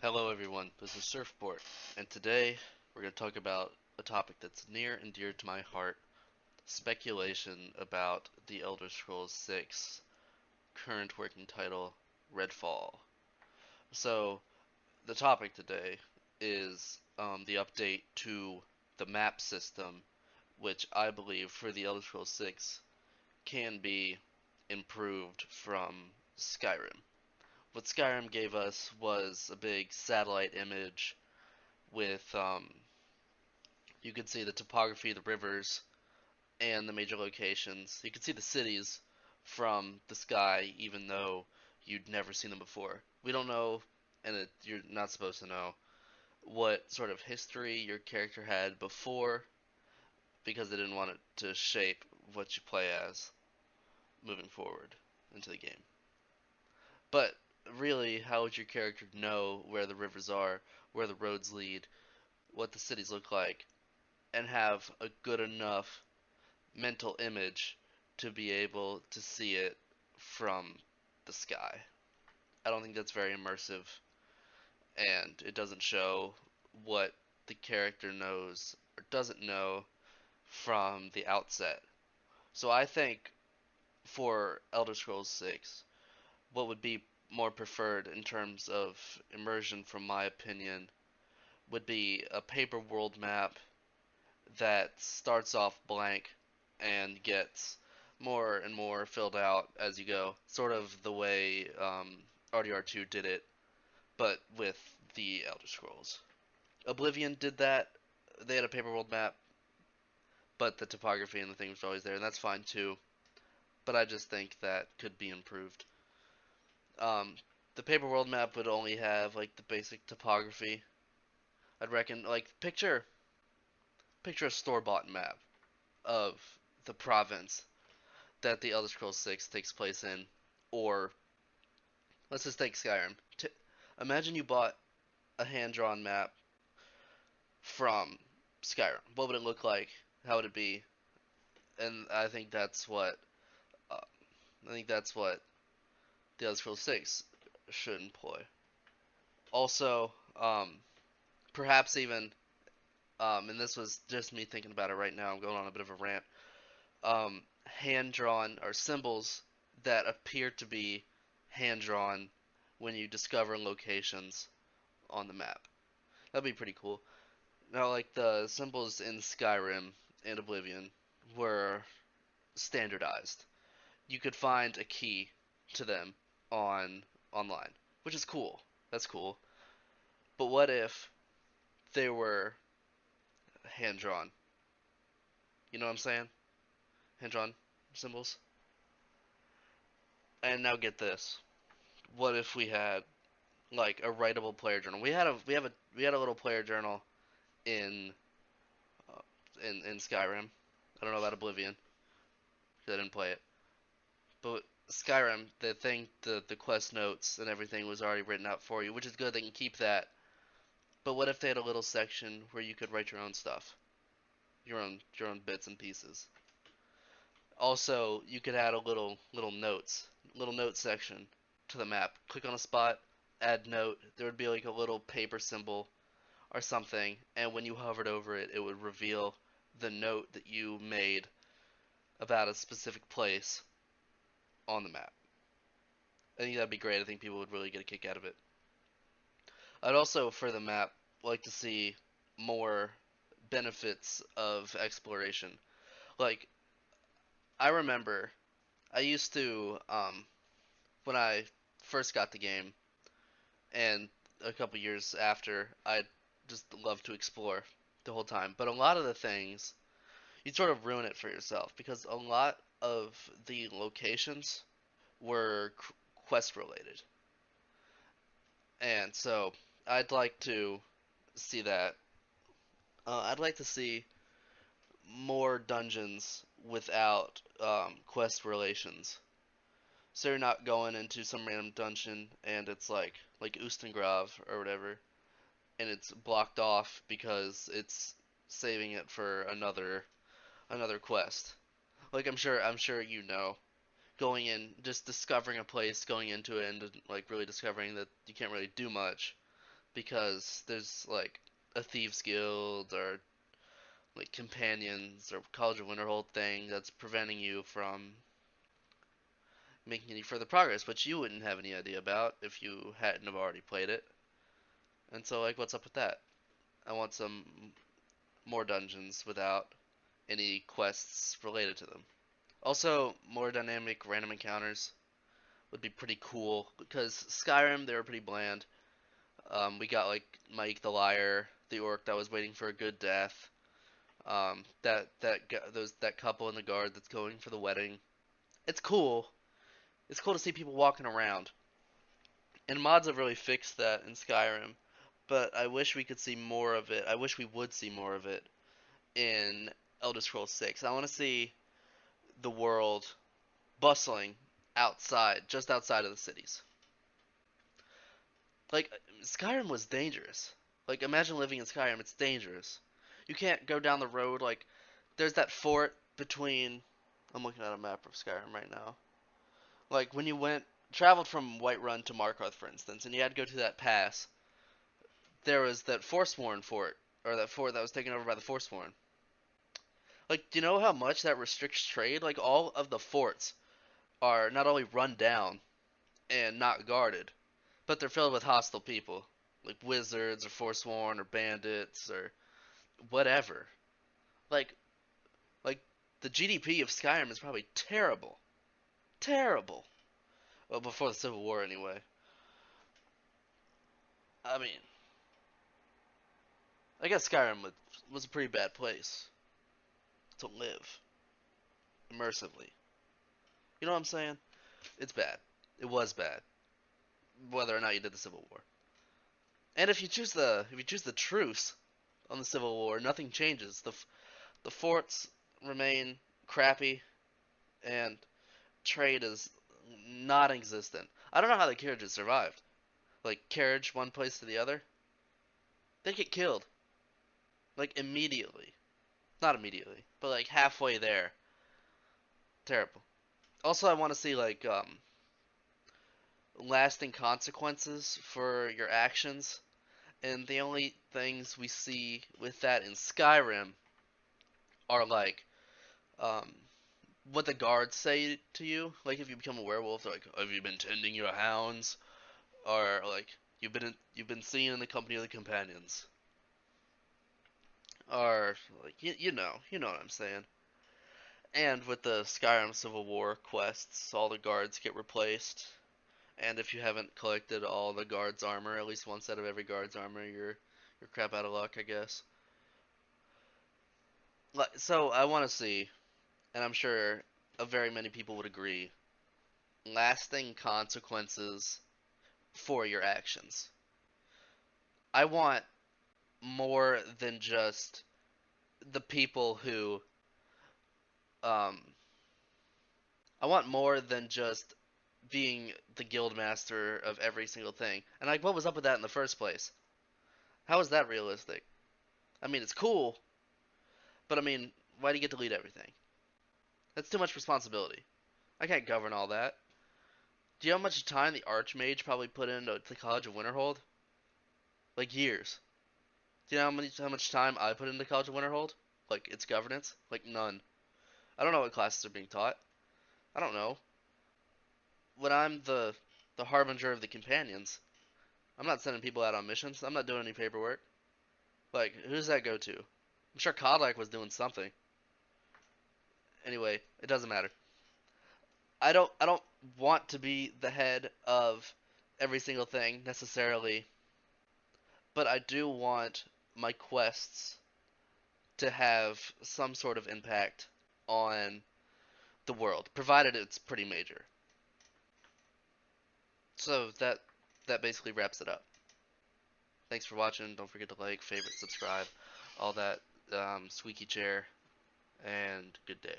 Hello everyone, this is Surfboard, and today we're going to talk about a topic that's near and dear to my heart, speculation about the Elder Scrolls 6 current working title, Redfall. So, the topic today is the update to the map system, which I believe for the Elder Scrolls 6 can be improved from Skyrim. What Skyrim gave us was a big satellite image with you could see the topography, the rivers, and the major locations. You could see the cities from the sky, even though you'd never seen them before. We don't know, and you're not supposed to know, what sort of history your character had before, because they didn't want it to shape what you play as moving forward into the game. But really, how would your character know where the rivers are, where the roads lead, what the cities look like, and have a good enough mental image to be able to see it from the sky? I don't think that's very immersive, and it doesn't show what the character knows or doesn't know from the outset. So I think for Elder Scrolls 6, what would be more preferred in terms of immersion, from my opinion, would be a paper world map that starts off blank and gets more and more filled out as you go, sort of the way RDR2 did it, but with the Elder Scrolls. Oblivion did that. They had a paper world map, but the topography and the things were always there, and that's fine too. But I just think that could be improved. Um, the paper world map would only have like the basic topography. I'd reckon like picture a store bought map of the province that the Elder Scrolls 6 takes place in, or let's just take Skyrim. Imagine you bought a hand-drawn map from Skyrim. What would it look like? How would it be? And uh, I think that's what the Elder Scrolls 6 should employ. Also, perhaps even, and this was just me thinking about it right now. I'm going on a bit of a rant. Hand drawn or symbols that appear to be hand drawn when you discover locations on the map. That'd be pretty cool. Now, like the symbols in Skyrim and Oblivion were standardized. You could find a key to them on online, which is cool. That's cool. But what if they were hand drawn? You know what I'm saying? Hand drawn symbols. And now get this. What if we had like a writable player journal? We had a little player journal in uh, in Skyrim. I don't know about Oblivion because I didn't play it. But Skyrim, the quest notes and everything was already written out for you, which is good. They can keep that. But what if they had a little section where you could write your own stuff, your own bits and pieces? Also, you could add a little note section to the map. Click on a spot, add note. There would be like a little paper symbol or something, and when you hovered over it, it would reveal the note that you made about a specific place on the map. I think that'd be great. I think people would really get a kick out of it. I'd also, for the map, like to see more benefits of exploration. Like, I remember I used to, when I first got the game, and a couple years after, I just love to explore the whole time. But a lot of the things, you'd sort of ruin it for yourself because a lot of the locations were quest related. And so I'd like to see that. I'd like to see more dungeons without quest relations. So you're not going into some random dungeon and it's like Ustengrav or whatever, and it's blocked off because it's saving it for another quest. Like I'm sure you know, going in, just discovering a place, going into it, and like really discovering that you can't really do much. because there's like a thieves guild or like companions or College of Winterhold thing that's preventing you from making any further progress, which you wouldn't have any idea about if you hadn't have already played it. And so, like, what's up with that? I want some more dungeons without any quests related to them. Also, more dynamic random encounters would be pretty cool because Skyrim, they were pretty bland. We got like Mike the Liar, the orc that was waiting for a good death. That couple in the guard that's going for the wedding. It's cool. It's cool to see people walking around. And mods have really fixed that in Skyrim, but I wish we could see more of it. I wish we would see more of it in Elder Scrolls 6. I want to see the world bustling outside, just outside of the cities. Like, Skyrim was dangerous. Like, imagine living in Skyrim, it's dangerous. You can't go down the road, like, there's that fort between. I'm looking at a map of Skyrim right now. Like, when you traveled from Whiterun to Markarth, for instance, and you had to go to that pass, there was that Forsworn fort, or that fort that was taken over by the Forsworn. Like, do you know how much that restricts trade? Like, all of the forts are not only run down and not guarded, but they're filled with hostile people, like wizards or Forsworn or bandits or whatever. Like, like the GDP of Skyrim is probably terrible, terrible. Well, before the Civil War, anyway. I mean, I guess Skyrim was a pretty bad place to live immersively. You know what I'm saying? It's bad. It was bad, whether or not you did the Civil War. And if you choose the truce on the Civil War, nothing changes. The forts remain crappy, and trade is non-existent. I don't know how the carriages survived. Like carriage one place to the other, they get killed like immediately. Not immediately, but like halfway there. Terrible. Also, I want to see like lasting consequences for your actions. And the only things we see with that in Skyrim are like um, what the guards say to you. Like if you become a werewolf, they're like, "Have you been tending your hounds?" Or like, you've been seen in the company of the companions." Or like you know what I'm saying. And with the Skyrim Civil War quests, all the guards get replaced. And if you haven't collected all the guards' armor, at least one set of every guard's armor, you're crap out of luck, I guess. So I want to see, and I'm sure very many people would agree, lasting consequences for your actions. I want more than just the people who, um, I want more than just being the guild master of every single thing. And like, what was up with that in the first place? How is that realistic? I mean, it's cool, but I mean, why do you get to lead everything? That's too much responsibility. I can't govern all that. Do you know how much time the Archmage probably put into the College of Winterhold? Like years. Do you know how much time I put into College of Winterhold? Like its governance? Like none. I don't know what classes are being taught. I don't know. When I'm the harbinger of the companions, I'm not sending people out on missions. I'm not doing any paperwork. Like, who does that go to? I'm sure Kodlak was doing something. Anyway, it doesn't matter. I don't want to be the head of every single thing necessarily, but I do want my quests to have some sort of impact on the world, provided it's pretty major. So that basically wraps it up. Thanks for watching. Don't forget to like, favorite, subscribe, all that squeaky chair, and good day.